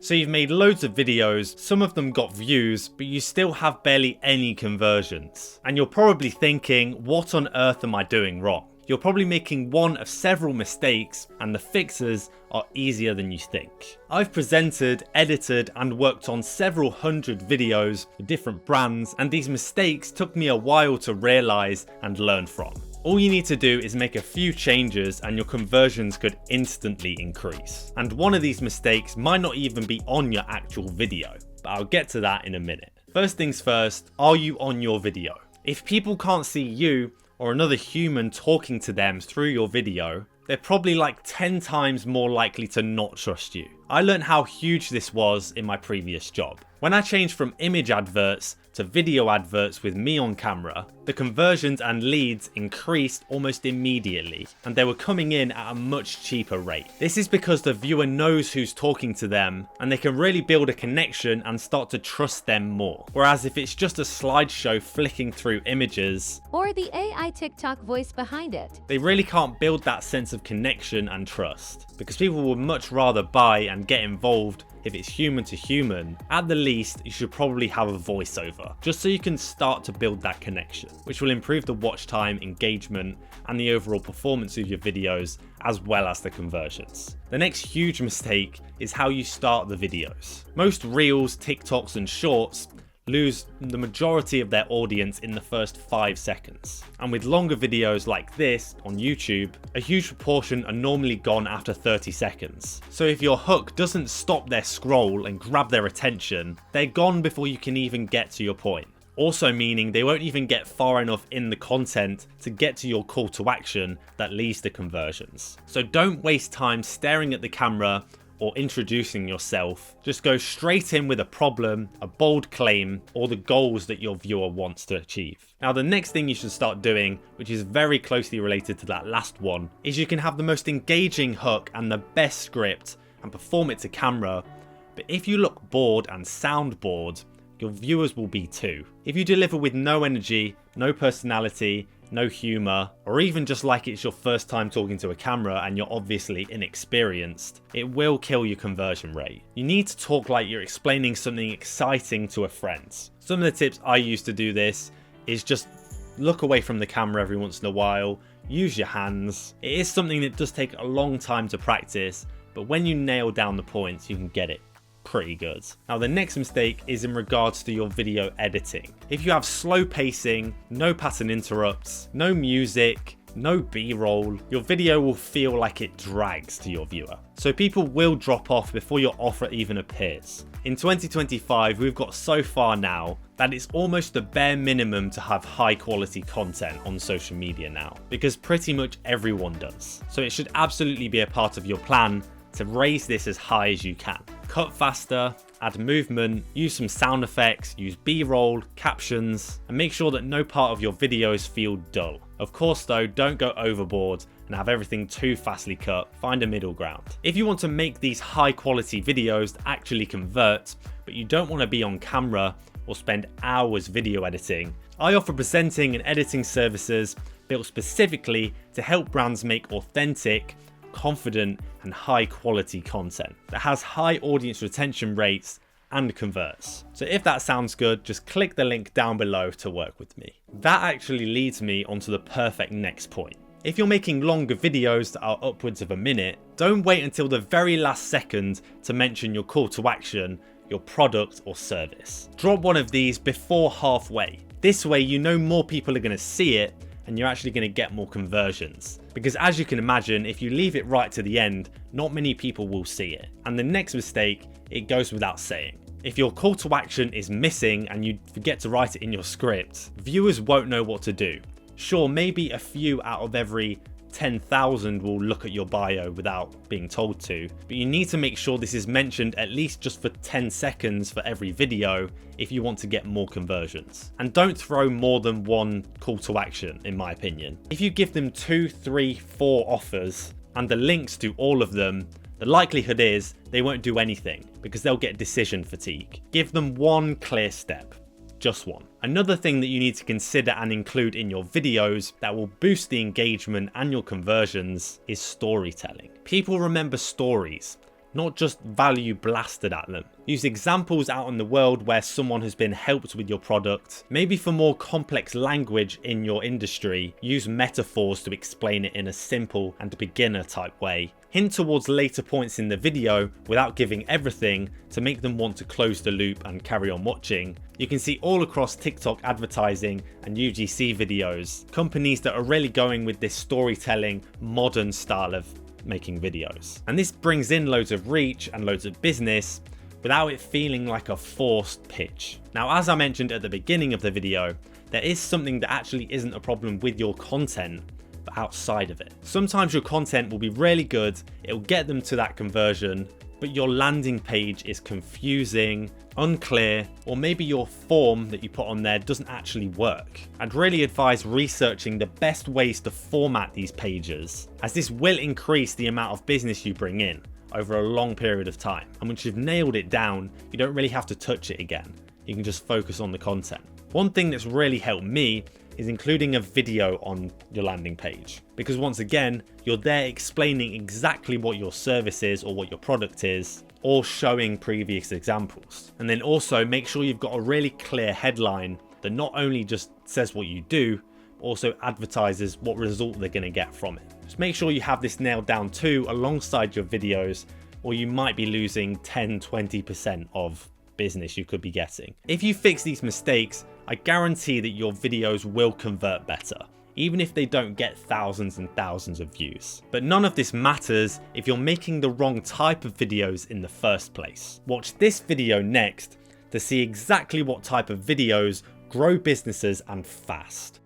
So you've made loads of videos, some of them got views, but you still have barely any conversions. And you're probably thinking, what on earth am I doing wrong? You're probably making one of several mistakes, and the fixes are easier than you think. I've presented, edited, and worked on several hundred videos with different brands, and these mistakes took me a while to realize and learn from. All you need to do is make a few changes and your conversions could instantly increase. And one of these mistakes might not even be on your actual video, but I'll get to that in a minute. First things first, are you on your video? If people can't see you or another human talking to them through your video, they're probably like 10 times more likely to not trust you. I learned how huge this was in my previous job. When I changed from image adverts to video adverts with me on camera, the conversions and leads increased almost immediately, and they were coming in at a much cheaper rate. This is because the viewer knows who's talking to them, and they can really build a connection and start to trust them more. Whereas if it's just a slideshow flicking through images, or the AI TikTok voice behind it, they really can't build that sense of connection and trust, because people would much rather buy and get involved if it's human to human. At the least, you should probably have a voiceover, just so you can start to build that connection, which will improve the watch time, engagement, and the overall performance of your videos, as well as the conversions. The next huge mistake is how you start the videos. Most Reels, TikToks, and Shorts lose the majority of their audience in the first 5 seconds. And with longer videos like this on YouTube, a huge proportion are normally gone after 30 seconds. So if your hook doesn't stop their scroll and grab their attention, they're gone before you can even get to your point. Also meaning they won't even get far enough in the content to get to your call to action that leads to conversions. So don't waste time staring at the camera or introducing yourself. Just go straight in with a problem, a bold claim, or the goals that your viewer wants to achieve. Now, the next thing you should start doing, which is very closely related to that last one, is you can have the most engaging hook and the best script and perform it to camera, but if you look bored and sound bored, your viewers will be too. If you deliver with no energy, no personality, no humour, or even just like it's your first time talking to a camera and you're obviously inexperienced, it will kill your conversion rate. You need to talk like you're explaining something exciting to a friend. Some of the tips I use to do this is just look away from the camera every once in a while, use your hands. It is something that does take a long time to practice, but when you nail down the points, you can get it pretty good. Now, the next mistake is in regards to your video editing. If you have slow pacing, no pattern interrupts, no music, no B-roll, your video will feel like it drags to your viewer. So people will drop off before your offer even appears. In 2025, we've got so far now that it's almost the bare minimum to have high quality content on social media now, because pretty much everyone does. So it should absolutely be a part of your plan to raise this as high as you can. Cut faster, add movement, use some sound effects, use B-roll, captions, and make sure that no part of your videos feel dull. Of course though, don't go overboard and have everything too fastly cut. Find a middle ground. If you want to make these high quality videos that actually convert, but you don't want to be on camera or spend hours video editing, I offer presenting and editing services built specifically to help brands make authentic, confident, and high quality content that has high audience retention rates and converts. So if that sounds good, just click the link down below to work with me. That actually leads me onto the perfect next point. If you're making longer videos that are upwards of a minute, don't wait until the very last second to mention your call to action, your product or service. Drop one of these before halfway. This way you know more people are going to see it and you're actually going to get more conversions. Because as you can imagine, if you leave it right to the end, not many people will see it. And the next mistake, it goes without saying. If your call to action is missing and you forget to write it in your script, viewers won't know what to do. Sure, maybe a few out of every 10,000 will look at your bio without being told to, but you need to make sure this is mentioned at least just for 10 seconds for every video if you want to get more conversions. And don't throw more than one call to action, in my opinion. If you give them 2, 3, 4 offers and the links to all of them, the likelihood is they won't do anything because they'll get decision fatigue. Give them one clear step. Just one. Another thing that you need to consider and include in your videos that will boost the engagement and your conversions is storytelling. People remember stories. not just value blasted at them. Use examples out in the world where someone has been helped with your product. Maybe for more complex language in your industry, use metaphors to explain it in a simple and beginner type way. Hint towards later points in the video without giving everything to make them want to close the loop and carry on watching. You can see all across TikTok advertising and UGC videos, companies that are really going with this storytelling, modern style of making videos. And this brings in loads of reach and loads of business without it feeling like a forced pitch. Now, as I mentioned at the beginning of the video, there is something that actually isn't a problem with your content, but outside of it. Sometimes your content will be really good, it'll get them to that conversion, but your landing page is confusing, unclear, or maybe your form that you put on there doesn't actually work. I'd really advise researching the best ways to format these pages, as this will increase the amount of business you bring in over a long period of time. And once you've nailed it down, you don't really have to touch it again. You can just focus on the content. One thing that's really helped me is including a video on your landing page, because once again, you're there explaining exactly what your service is or what your product is, or showing previous examples. And then also make sure you've got a really clear headline that not only just says what you do, but also advertises what result they're going to get from it. Just make sure you have this nailed down too alongside your videos, or you might be losing 10-20% of business you could be getting. If you fix these mistakes, I guarantee that your videos will convert better, even if they don't get thousands and thousands of views. But none of this matters if you're making the wrong type of videos in the first place. Watch this video next to see exactly what type of videos grow businesses and fast.